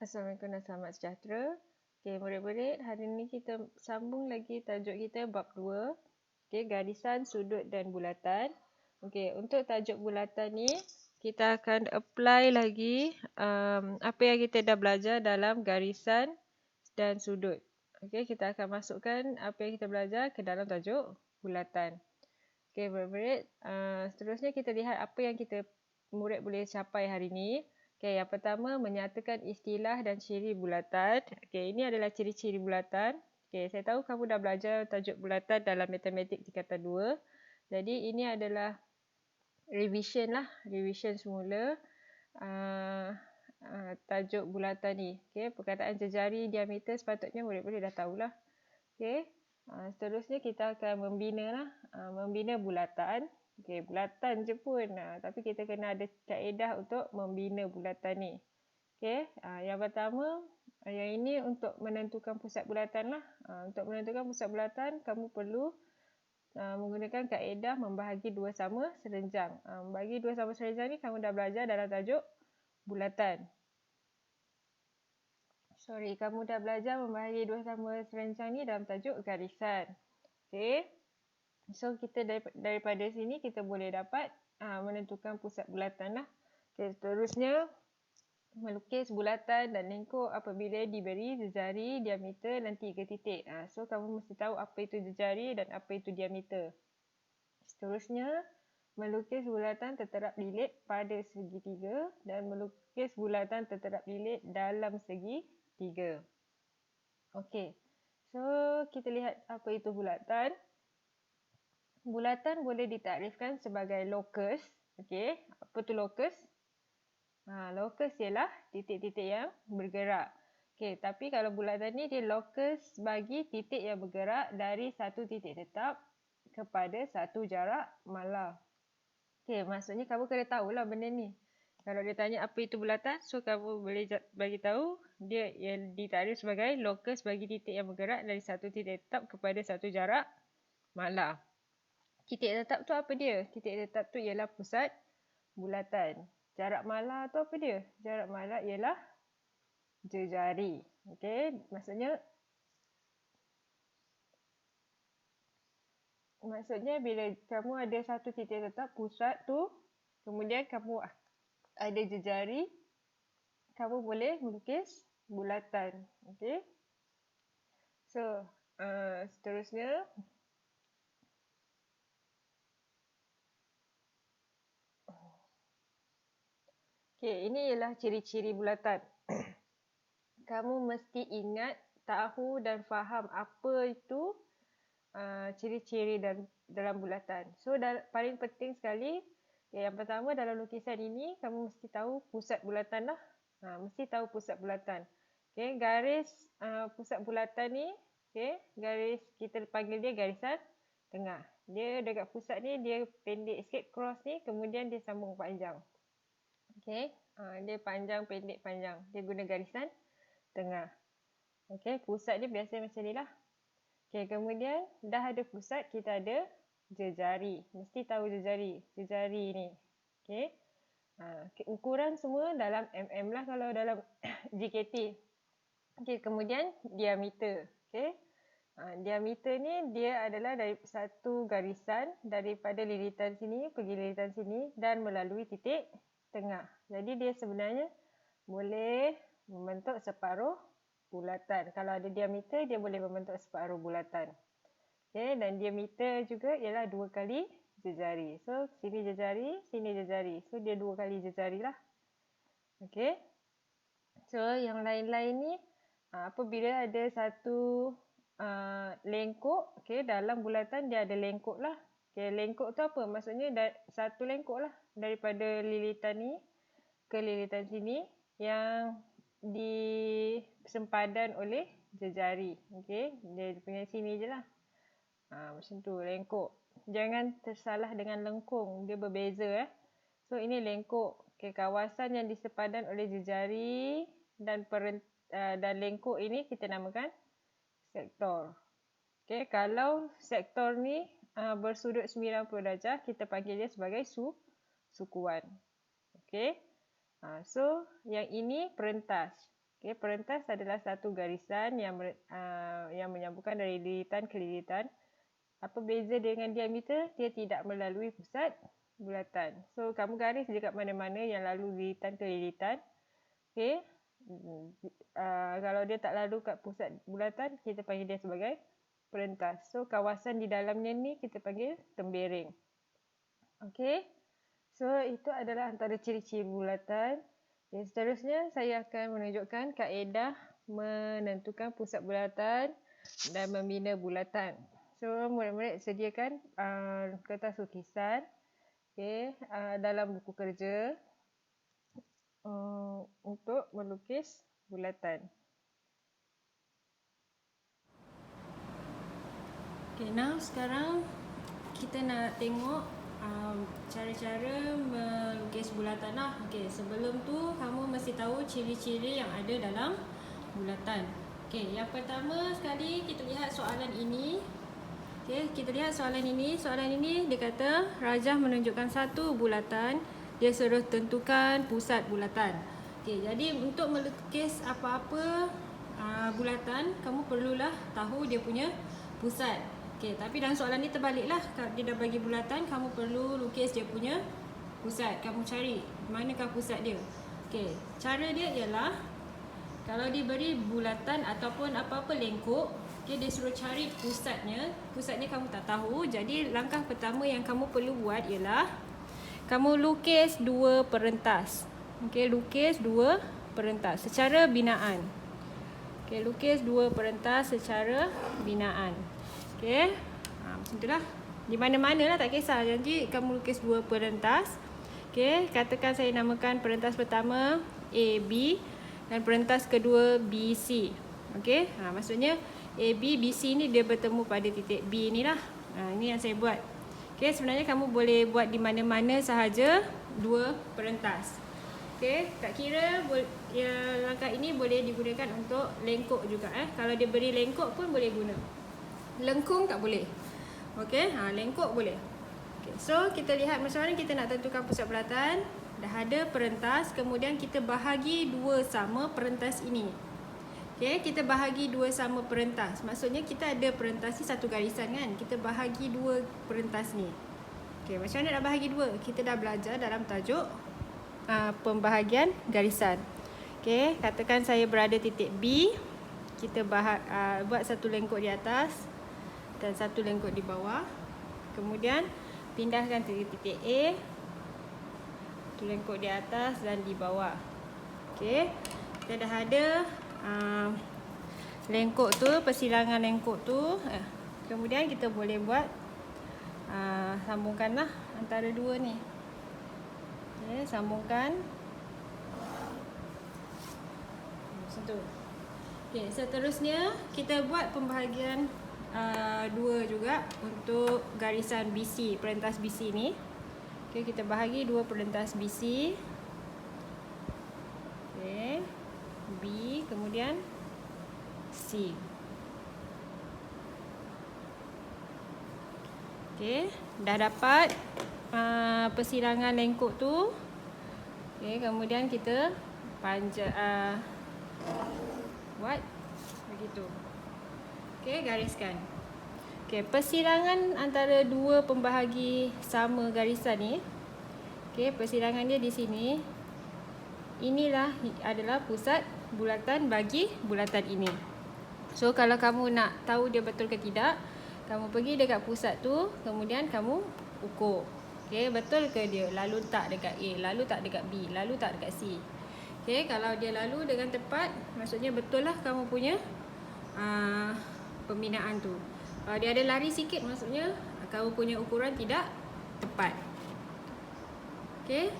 Assalamualaikum dan selamat sejahtera. Okey, murid-murid, hari ini kita sambung lagi tajuk kita bab 2. Okey, garisan, sudut dan bulatan. Okey, untuk tajuk bulatan ni, kita akan apply lagi apa yang kita dah belajar dalam garisan dan sudut. Okey, kita akan masukkan apa yang kita belajar ke dalam tajuk bulatan. Okey, murid-murid, seterusnya kita lihat apa yang murid boleh capai hari ini. Okey, yang pertama, menyatakan istilah dan ciri bulatan. Okey, ini adalah ciri-ciri bulatan. Okey, saya tahu kamu dah belajar tajuk bulatan dalam matematik tingkatan 2. Jadi, ini adalah revision semula tajuk bulatan ni. Okey, perkataan jejari diameter sepatutnya murid-murid dah tahulah. Okey, seterusnya kita akan membina bulatan. Okey, bulatan je pun. Tapi kita kena ada kaedah untuk membina bulatan ni. Okey, yang pertama, yang ini untuk menentukan pusat bulatan lah. Untuk menentukan pusat bulatan, kamu perlu menggunakan kaedah membahagi dua sama serenjang. Membahagi dua sama serenjang ni kamu dah belajar dalam tajuk bulatan. Kamu dah belajar membahagi dua sama serenjang ni dalam tajuk garisan. Okey. So, kita daripada sini kita boleh dapat menentukan pusat bulatan lah. Okay, seterusnya, melukis bulatan dan lengkuk apabila diberi jejari, diameter dan 3 titik. So, kamu mesti tahu apa itu jejari dan apa itu diameter. Seterusnya, melukis bulatan terterap lilit pada segitiga dan melukis bulatan terterap lilit dalam segitiga. Okey. So, kita lihat apa itu bulatan. Bulatan boleh ditakrifkan sebagai lokus. Okey, apa tu lokus? Lokus ialah titik-titik yang bergerak. Okey, tapi kalau bulatan ni dia lokus bagi titik yang bergerak dari satu titik tetap kepada satu jarak malar. Okey, maksudnya kamu kena tahulah benda ni. Kalau dia tanya apa itu bulatan, so kamu boleh bagi tahu dia yang ditakrif sebagai lokus bagi titik yang bergerak dari satu titik tetap kepada satu jarak malar. Titik tetap tu apa dia? Titik tetap tu ialah pusat bulatan. Jarak malar tu apa dia? Jarak malar ialah jejari. Okey, maksudnya bila kamu ada satu titik tetap pusat tu, kemudian kamu ada jejari, kamu boleh melukis bulatan. Okey. So, seterusnya, okey, ini ialah ciri-ciri bulatan. Kamu mesti ingat, tahu dan faham apa itu ciri-ciri dalam bulatan. So, paling penting sekali, yang pertama dalam lukisan ini, kamu mesti tahu pusat bulatan lah. Mesti tahu pusat bulatan. Okay, garis pusat bulatan ni, garis kita panggil dia garisan tengah. Dia dekat pusat ni, dia pendek sikit, cross ni, kemudian dia sambung panjang. Okay, dia panjang, pendek, panjang. Dia guna garisan tengah. Okay, pusat dia biasa macam ni lah. Okay, kemudian dah ada pusat, kita ada jejari. Mesti tahu jejari. Jejari ni. Okay. Ukuran semua dalam mm lah kalau dalam JKT. Okay, kemudian diameter. Okay. Diameter ni dia adalah dari satu garisan daripada lilitan sini pergi lilitan sini dan melalui titik tengah. Jadi dia sebenarnya boleh membentuk separuh bulatan. Kalau ada diameter, dia boleh membentuk separuh bulatan. Okay, dan diameter juga ialah 2 kali jejari. So, sini jejari, sini jejari. So, dia 2 kali jejari lah. Okay. So, yang lain-lain ni, apabila ada satu lengkuk, okay, dalam bulatan dia ada lengkuk lah. Okay, lengkuk tu apa? Maksudnya satu lengkuk lah daripada lilitan ni ke lilitan sini yang disempadan oleh jejari. Okay, dia punya sini je lah. Macam tu, lengkuk. Jangan tersalah dengan lengkung, dia berbeza. So, ini lengkuk. Okay, kawasan yang disepadan oleh jejari dan lengkuk ini kita namakan sektor. Okay, kalau sektor ni bersudut 90 darjah, kita panggil dia sebagai sukuan. Okay. So, yang ini perentas. Okey, perentas adalah satu garisan yang menyambungkan dari lilitan ke lilitan. Apa beza dengan diameter? Dia tidak melalui pusat bulatan. So, kamu garis dekat mana-mana yang lalu lilitan ke lilitan. Okey. Kalau dia tak lalu kat pusat bulatan, kita panggil dia sebagai perentas. So, kawasan di dalamnya ni kita panggil tembereng. Okey. So, itu adalah antara ciri-ciri bulatan. Dan seterusnya, saya akan menunjukkan kaedah menentukan pusat bulatan dan membina bulatan. So, murid-murid sediakan kertas lukisan dalam buku kerja untuk melukis bulatan. Okay, now sekarang kita nak tengok cara-cara melukis bulatan lah. Okay, sebelum tu kamu mesti tahu ciri-ciri yang ada dalam bulatan. Okay, yang pertama sekali kita lihat soalan ini. Okay, kita lihat soalan ini. Soalan ini dia kata Rajah menunjukkan satu bulatan. Dia suruh tentukan pusat bulatan. Okay, jadi untuk melukis apa-apa bulatan, kamu perlulah tahu dia punya pusat. Okay, tapi dalam soalan ni terbaliklah. Dia dah bagi bulatan, kamu perlu lukis dia punya pusat. Kamu cari manakah pusat dia. Okay, cara dia ialah kalau diberi bulatan ataupun apa-apa lengkuk, okay, dia suruh cari pusatnya. Pusatnya kamu tak tahu. Jadi langkah pertama yang kamu perlu buat ialah kamu lukis dua perentas. Okay, lukis dua perentas secara binaan. Okay, lukis dua perentas secara binaan. Okay, macam itulah. Di mana-mana lah, tak kisah. Jadi kamu lukis dua perentas. Okay, katakan saya namakan perentas pertama AB dan perentas kedua BC. Okay, maksudnya AB, BC ni dia bertemu pada titik B ni lah. Ini yang saya buat. Okay, sebenarnya kamu boleh buat di mana-mana sahaja dua perentas. Okay, tak kira langkah ini boleh digunakan untuk lengkuk juga. Kalau dia beri lengkuk pun boleh guna. Lengkung tak boleh. Okey, lengkuk boleh. Okay, so kita lihat macam mana kita nak tentukan pusat bulatan. Dah ada perentas, kemudian kita bahagi dua sama perentas ini. Okey, kita bahagi dua sama perentas. Maksudnya kita ada perentas ni satu garisan kan. Kita bahagi dua perentas ni. Okey, macam mana nak bahagi dua? Kita dah belajar dalam tajuk pembahagian garisan. Okey, katakan saya berada titik B. Kita buat satu lengkuk di atas dan satu lengkuk di bawah. Kemudian pindahkan ke titik A. Satu lengkuk di atas dan di bawah. Okey, kita dah ada lengkuk tu, persilangan lengkuk tu. Kemudian kita boleh buat sambungkanlah antara dua ni. Okay, sambungkan macam tu. Okay, seterusnya kita buat pembahagian dua juga untuk garisan BC, perentas BC ni. Okay, kita bahagi dua perentas BC. Okay, B kemudian C. Okay, dah dapat persilangan lengkuk tu. Okay, kemudian kita buat begitu. Okay, gariskan. Okay, persilangan antara dua pembahagi sama garisan ni. Okay, persilangan dia di sini. Inilah adalah pusat bulatan bagi bulatan ini. So, kalau kamu nak tahu dia betul ke tidak, kamu pergi dekat pusat tu, kemudian kamu ukur. Okay, betul ke dia lalu tak dekat A, lalu tak dekat B, lalu tak dekat C. Okay, kalau dia lalu dengan tepat, maksudnya betul lah kamu punya pembinaan tu. Kalau dia ada lari sikit, maksudnya kamu punya ukuran tidak tepat. Okay,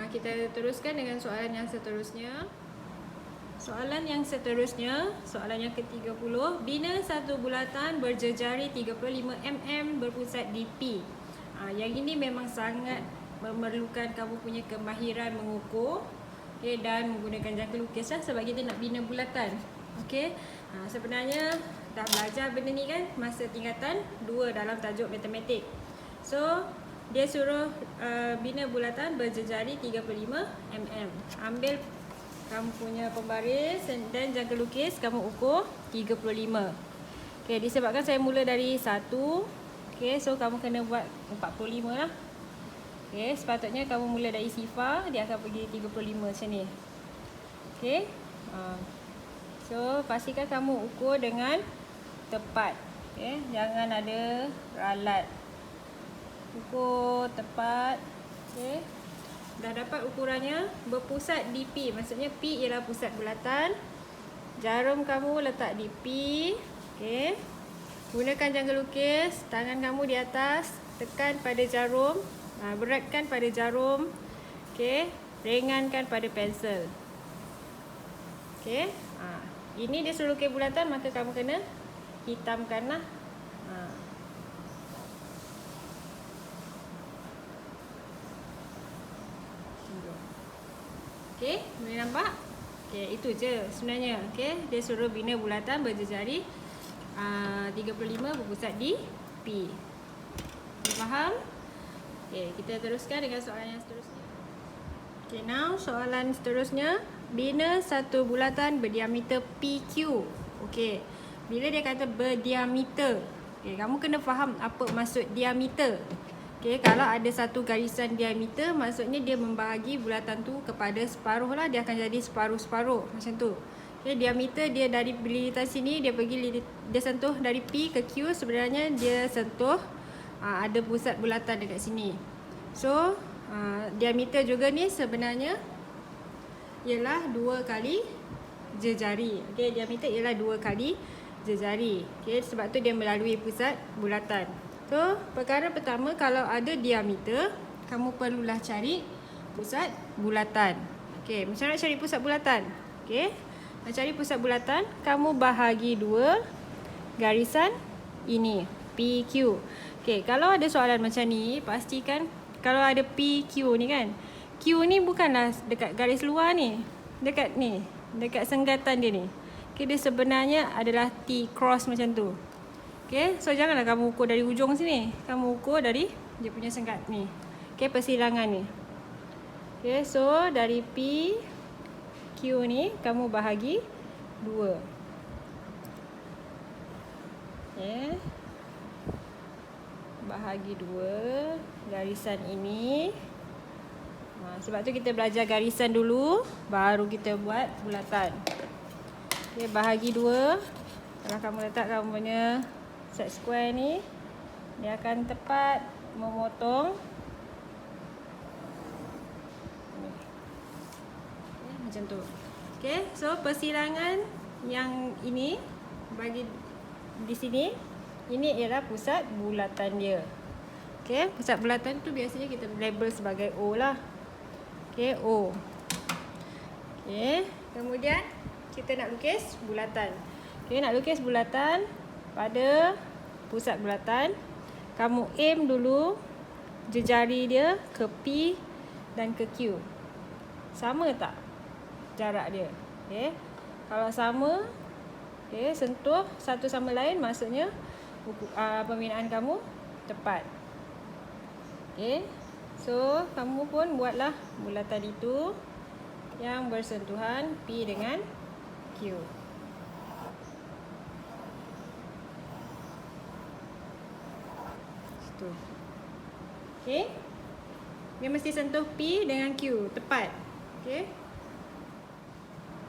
kita teruskan dengan soalan yang seterusnya. Soalan yang seterusnya, soalan yang ke-30. Bina satu bulatan berjejari 35 mm berpusat di P. Yang ini memang sangat memerlukan kamu punya kemahiran mengukur, okay, dan menggunakan jangka lukis lah, sebab kita nak bina bulatan. Okay, sebenarnya dah belajar benda ni kan masa tingkatan 2 dalam tajuk matematik. So, dia suruh bina bulatan berjejari 35 mm. Ambil kamu punya pembaris dan jangka lukis kamu ukur 35. Okey, disebabkan saya mula dari 1, okey, so kamu kena buat 45 lah. Okey, sepatutnya kamu mula dari sifar, dia akan pergi 35 macam ni. Okey. So, pastikan kamu ukur dengan tepat. Okey, jangan ada ralat. Ukur tepat. Okey. Dah dapat ukurannya, berpusat di P. Maksudnya P ialah pusat bulatan. Jarum kamu letak di P. Okey. Gunakan jangka lukis, tangan kamu di atas, tekan pada jarum, beratkan pada jarum. Okey, ringankan pada pensel. Okey. Ini dia suruh lukis bulatan, maka kamu kena hitamkanlah. Okey, boleh nampak? Okey, itu je sebenarnya. Okey, dia suruh bina bulatan berjejari 35 berpusat di P. Faham? Okey, kita teruskan dengan soalan yang seterusnya. Okey, now soalan seterusnya, bina satu bulatan berdiameter PQ. Okey, bila dia kata berdiameter, okey, kamu kena faham apa maksud diameter. Okey, kalau ada satu garisan diameter, maksudnya dia membahagi bulatan tu kepada separuh lah, dia akan jadi separuh-separuh macam tu. Okay, diameter dia dari lilitan sini, dia sentuh dari P ke Q, sebenarnya dia sentuh ada pusat bulatan dekat sini. So, diameter juga ni sebenarnya ialah 2 kali jejari. Okay, diameter ialah 2 kali jejari. Okay, sebab tu dia melalui pusat bulatan. So, perkara pertama, kalau ada diameter, kamu perlulah cari pusat bulatan. Okay, macam mana cari pusat bulatan? Okay, nak cari pusat bulatan, kamu bahagi 2 garisan ini, PQ. Okey, kalau ada soalan macam ni, pastikan kalau ada PQ ni kan, Q ni bukanlah dekat garis luar ni, dekat ni, dekat senggatan dia ni. Okey, dia sebenarnya adalah T cross macam tu. Okey, so janganlah kamu ukur dari hujung sini, kamu ukur dari dia punya senggat ni. Okey, persilangan ni. Okey, so dari P Q ni kamu bahagi 2. Okay. Bahagi 2 garisan ini. Sebab tu kita belajar garisan dulu, baru kita buat bulatan. Okay, bahagi 2. Kalau kamu letak kamu punya set square ni, dia akan tepat memotong. Macam tu. Okey, so persilangan yang ini bagi di sini, ini ialah pusat bulatan dia. Okey, pusat bulatan tu biasanya kita label sebagai O lah. Okey, O. Okey, kemudian kita nak lukis bulatan. Okey, nak lukis bulatan pada pusat bulatan, kamu aim dulu jejari dia ke P dan ke Q. Sama tak jarak dia? Okey, kalau sama, okey, sentuh satu sama lain, maksudnya pembinaan kamu tepat. Okey, so kamu pun buatlah bulatan itu yang bersentuhan P dengan Q. Situ. Okey, dia mesti sentuh P dengan Q tepat. Okey.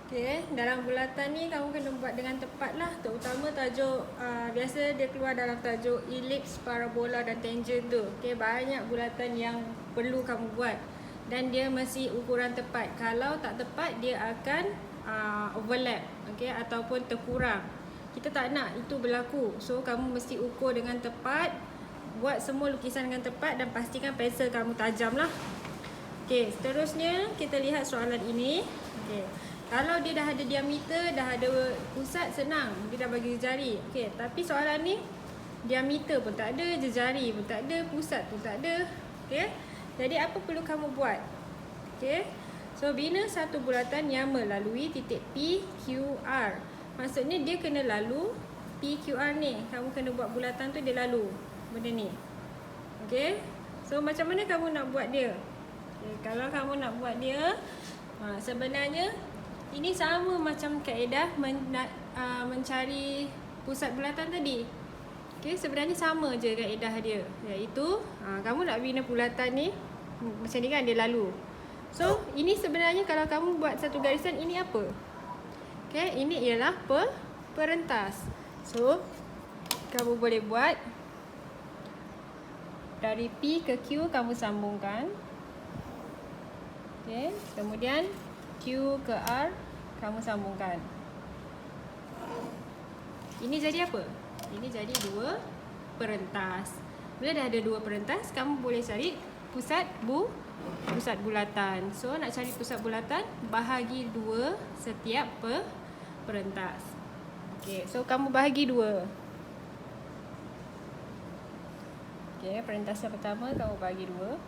Okey, dalam bulatan ni kamu kena buat dengan tepat lah. Terutama tajuk, biasa dia keluar dalam tajuk elips, parabola dan tangent tu. Okey, banyak bulatan yang perlu kamu buat. Dan dia mesti ukuran tepat. Kalau tak tepat, dia akan overlap, okey, ataupun terkurang. Kita tak nak itu berlaku. So, kamu mesti ukur dengan tepat. Buat semua lukisan dengan tepat dan pastikan pensel kamu tajam lah. Okey, seterusnya kita lihat soalan ini. Okey. Kalau dia dah ada diameter, dah ada pusat, senang. Dia dah bagi jejari. Okey, tapi soalan ni diameter pun tak ada, jejari pun tak ada, pusat pun tak ada. Okey. Jadi apa perlu kamu buat? Okey. So bina satu bulatan yang melalui titik P, Q, R. Maksudnya dia kena lalu P, Q, R ni. Kamu kena buat bulatan tu dia lalu benda ni. Okey. So macam mana kamu nak buat dia? Okay, kalau kamu nak buat dia, sebenarnya Ini sama macam kaedah mencari pusat bulatan tadi. Okey, sebenarnya sama je kaedah dia. Iaitu kamu nak bina bulatan ni macam ni kan, dia lalu. So, ini sebenarnya kalau kamu buat satu garisan, ini apa? Okey, ini ialah perentas. So, kamu boleh buat dari P ke Q kamu sambungkan. Okey, kemudian Q ke R kamu sambungkan. Ini jadi apa? Ini jadi dua perentas. Bila dah ada dua perentas, kamu boleh cari pusat bulatan. So, nak cari pusat bulatan, bahagi dua setiap perentas. Okey, so kamu bahagi dua. Okey, perentas yang pertama kamu bahagi dua.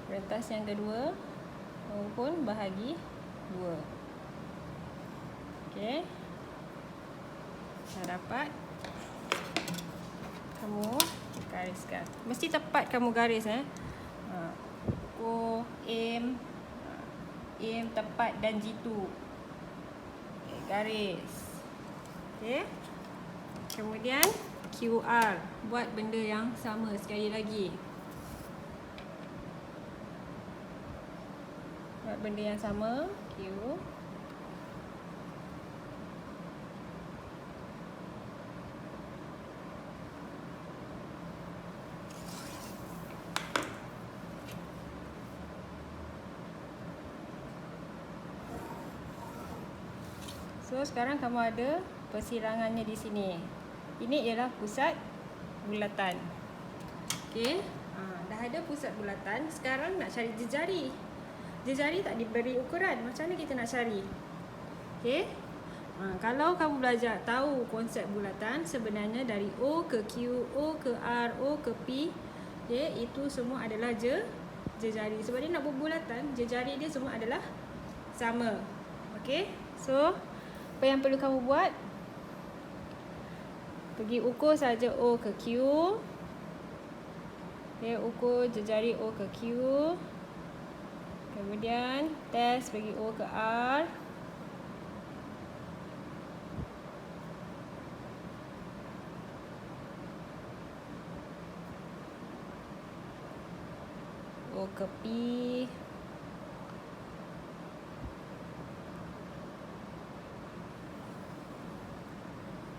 Perentas yang kedua kamu pun bahagi dua. Okey, dah dapat. Kamu gariskan. Mesti tepat kamu garis O, aim tepat dan jitu. Okay, garis. Okey. Kemudian QR, buat benda yang sama sekali lagi. Buat benda yang sama, Q. So, sekarang kamu ada persirangannya di sini. Ini ialah pusat bulatan. Okey. Dah ada pusat bulatan. Sekarang nak cari jejari. Jejari tak diberi ukuran. Macam mana kita nak cari? Okey. Kalau kamu belajar tahu konsep bulatan, sebenarnya dari O ke Q, O ke R, O ke P, okay, itu semua adalah jejari. Sebab dia nak buat bulatan, jejari dia semua adalah sama. Okey. So, apa yang perlu kamu buat? Pergi ukur saja O ke Q. Okay, ukur jejari O ke Q. Kemudian test bagi O ke R. O ke P.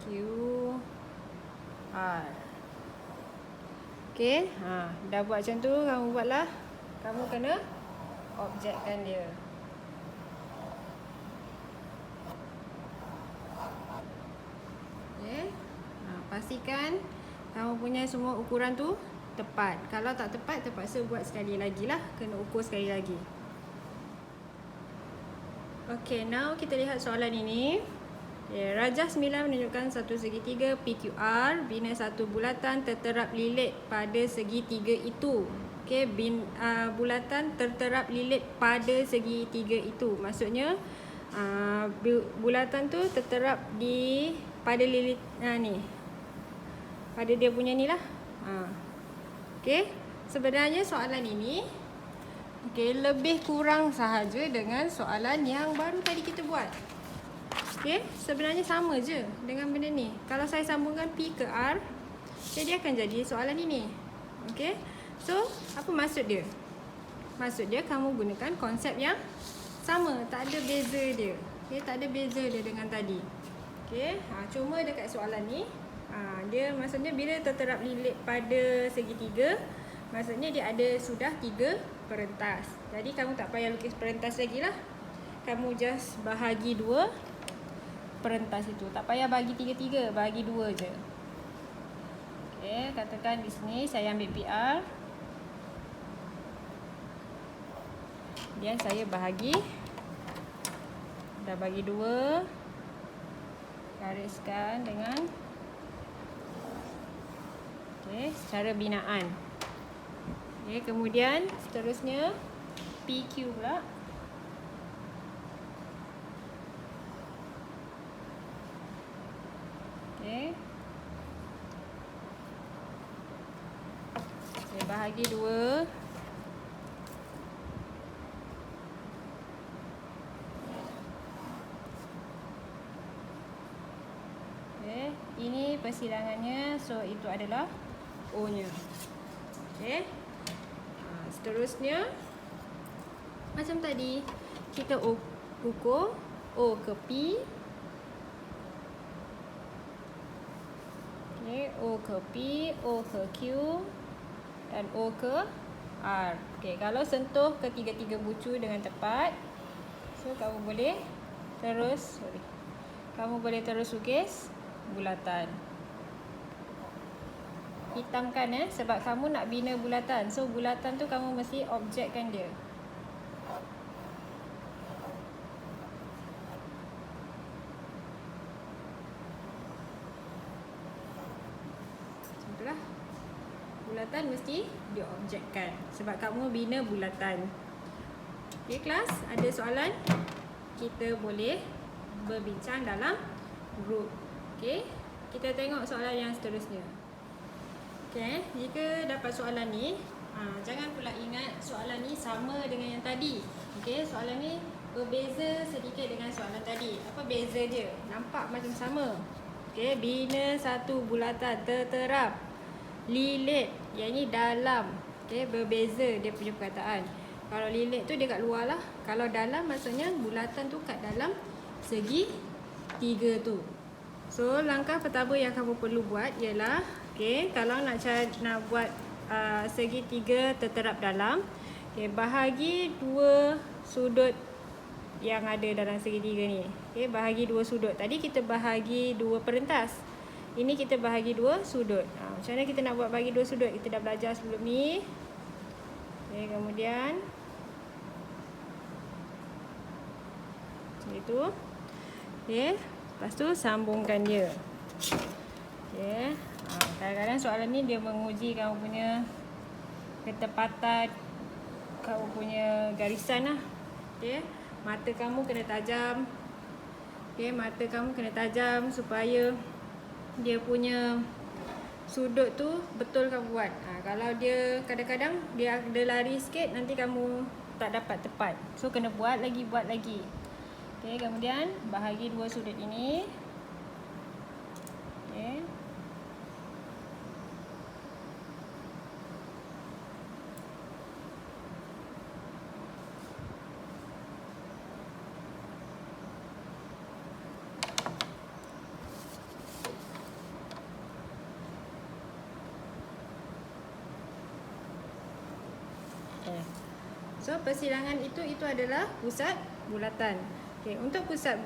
Q, R. Okey, dah buat macam tu, kamu buatlah. Kamu kena objekkan dia. Okey. Pastikan kamu punya semua ukuran tu tepat. Kalau tak tepat, terpaksa buat sekali lagi lah. Kena ukur sekali lagi. Okey, now kita lihat soalan ini. Rajah 9 menunjukkan satu segitiga PQR bina satu bulatan terterap lilit pada segitiga itu. Okey, bulatan terterap lilit pada segitiga itu. Maksudnya bulatan tu terterap pada lilit ni. Pada dia punya ni lah. Okey, sebenarnya soalan ini lebih kurang sahaja dengan soalan yang baru tadi kita buat. Okey, sebenarnya sama je dengan benda ni. Kalau saya sambungkan P ke R, dia akan jadi soalan ini. Okey, so apa maksud dia? Maksud dia kamu gunakan konsep yang sama, tak ada beza dia. Okey, tak ada beza dia dengan tadi. Okey, cuma dekat soalan ni, dia maksudnya bila terterap lilit pada segitiga, maksudnya dia ada sudah 3 perentas. Jadi kamu tak payah lukis perentas lagi lah. Kamu just bahagi 2 perentas itu. Tak payah bagi 3-3, bagi 2 je. Okey, katakan di sini saya ambil PR. Kemudian saya bahagi. Dah bagi 2. Gariskan dengan secara binaan. Kemudian seterusnya PQ pula. Saya bahagi 2. Ini persilangannya, so itu adalah O-nya. Okey. Seterusnya macam tadi, kita ukur O ke P. Okey, O ke P, O ke Q dan O ke R. Okey, kalau sentuh ketiga-tiga bucu dengan tepat, so kamu boleh terus lukis bulatan. Hitamkan sebab kamu nak bina bulatan. So bulatan tu kamu mesti objekkan dia. Macam itulah. Bulatan mesti diobjekkan sebab kamu bina bulatan. Okey kelas, ada soalan? Kita boleh berbincang dalam grup. Okey, kita tengok soalan yang seterusnya. Okey, jika dapat soalan ni, jangan pula ingat soalan ni sama dengan yang tadi. Okey, soalan ni berbeza sedikit dengan soalan tadi. Apa beza dia? Nampak macam sama. Okey, bina satu bulatan terterap lilit, yang ni dalam. Okey, berbeza dia punya perkataan. Kalau lilit tu dia kat luar lah. Kalau dalam maksudnya bulatan tu kat dalam segi tiga tu. So langkah pertama yang kamu perlu buat ialah, okey, kalau nak buat segitiga terterap dalam, okey, bahagi dua sudut yang ada dalam segitiga ni. Okey, bahagi dua sudut. Tadi kita bahagi dua perentas. Ini kita bahagi dua sudut. Macam mana kita nak buat bahagi dua sudut? Kita dah belajar sebelum ni. Okey, kemudian macam itu. Okey, lepas tu sambungkan dia. Okey. Kadang-kadang soalan ni dia menguji kamu punya ketepatan, kamu punya garisan lah. Okey, mata kamu kena tajam. Okey, mata kamu kena tajam supaya dia punya sudut tu betul kamu buat. Kalau dia kadang-kadang dia ada lari sikit, nanti kamu tak dapat tepat. So kena buat lagi. Okey, kemudian bahagi dua sudut ini. Okey. So persilangan itu adalah pusat bulatan. Okey, untuk pusat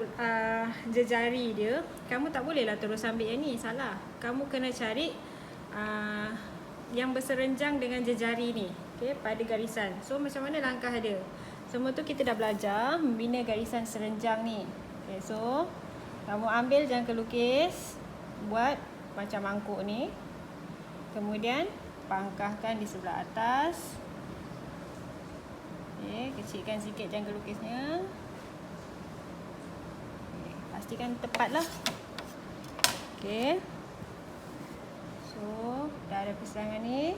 jejari dia, kamu tak bolehlah terus ambil yang ni, salah. Kamu kena cari yang berserenjang dengan jejari ni. Okey, pada garisan. So macam mana langkah dia? Semua tu kita dah belajar membina garisan serenjang ni. Okey, so kamu ambil jangka lukis, buat macam mangkuk ni. Kemudian pangkahkan di sebelah atas. Okey, kecilkan sikit jangka lukisnya. Okey, pastikan tepatlah. Okey. So, dah ada persilangan ni.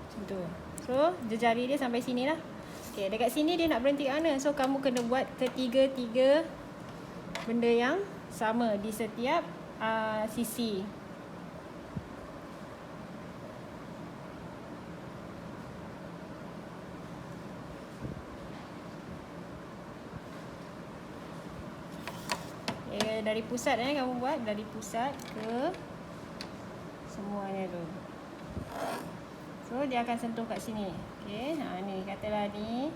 Macam tu. So, jejari dia sampai sini lah. Okey, dekat sini dia nak berhenti kat mana? So, kamu kena buat ketiga-tiga benda yang sama di setiap sisi. Dari pusat kamu buat dari pusat ke semuanya tu. So dia akan sentuh kat sini. Okey, ni katalah ni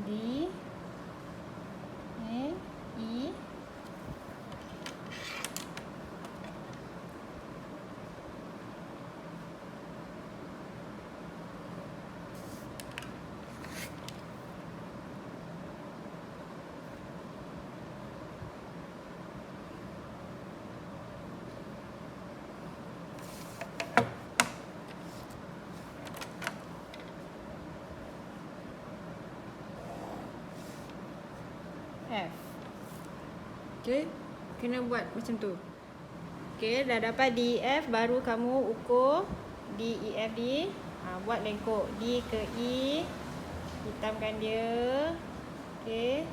D, ni E, F. Okey, kena buat macam tu. Okey, dah dapat DEF, baru kamu ukur DEFD. Buat lengkuk D ke E, hitamkan dia. Okey,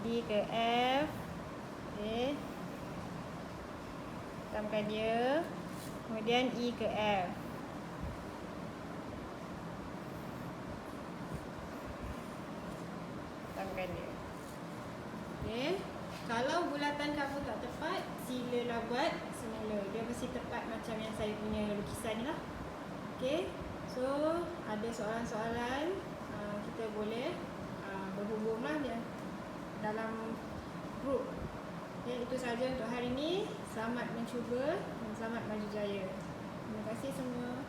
D ke F, Okey. Tamkan dia. Kemudian E ke F. Tamkan dia. Okey. Kalau bulatan kamu tak tepat, silalah buat semula. Dia mesti tepat macam yang saya punya lukisan ni lah. Okey. So, ada soalan-soalan, kita boleh berhubung lah dia dalam grup. Okay, itu sahaja untuk hari ini. Selamat mencuba dan selamat maju jaya. Terima kasih semua.